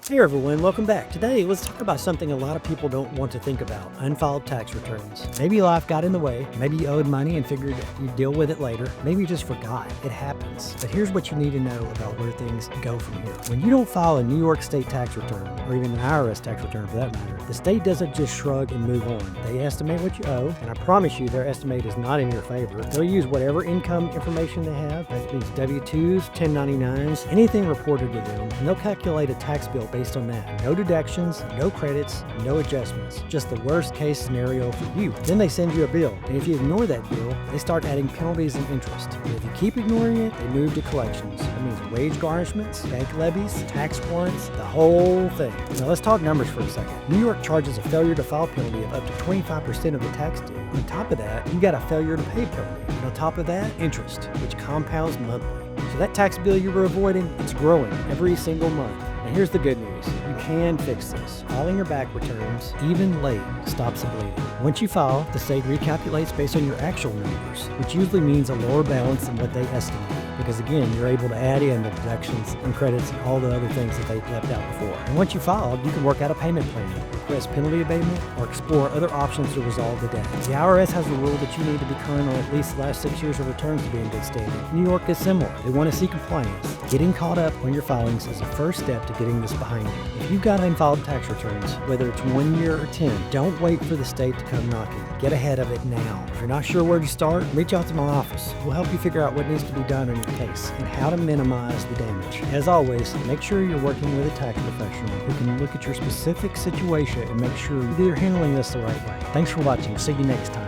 Hey everyone, welcome back. Today, let's talk about something a lot of people don't want to think about: unfiled tax returns. Maybe life got in the way, maybe you owed money and figured you'd deal with it later, maybe you just forgot. It happens. But here's what you need to know about where things go from here. When you don't file a New York state tax return, or even an IRS tax return for that matter, the state doesn't just shrug and move on. They estimate what you owe, and I promise you their estimate is not in your favor. They'll use whatever income information they have, that means W-2s, 1099s, anything reported to them, and they'll calculate a tax bill based on that. No deductions, no credits, no adjustments. Just the worst case scenario for you. Then they send you a bill, and if you ignore that bill, they start adding penalties and interest. And if you keep ignoring it, they move to collections. That means wage garnishments, bank levies, tax warrants, the whole thing. Now let's talk numbers for a second. New York charges a failure to file penalty of up to 25% of the tax due. On top of that, you got a failure to pay penalty. And on top of that, interest, which compounds monthly. So that tax bill you were avoiding, it's growing every single month. And here's the good news. You can fix this. Filing your back returns, even late, stops the bleeding. Once you file, the state recalculates based on your actual numbers, which usually means a lower balance than what they estimate. Because again, you're able to add in the deductions and credits and all the other things that they left out before. And once you filed, you can work out a payment plan, request penalty abatement, or explore other options to resolve the debt. The IRS has a rule that you need to be current on at least the last 6 years of returns to be in good standing. New York is similar. They want to see compliance. Getting caught up on your filings is the first step to getting this behind you. If you've got unfiled tax returns, whether it's 1 year or 10, don't wait for the state to come knocking. Get ahead of it now. If you're not sure where to start, reach out to my office. We'll help you figure out what needs to be done on your case and how to minimize the damage. As always, make sure you're working with a tax professional who can look at your specific situation and make sure you're handling this the right way. Thanks for watching. See you next time.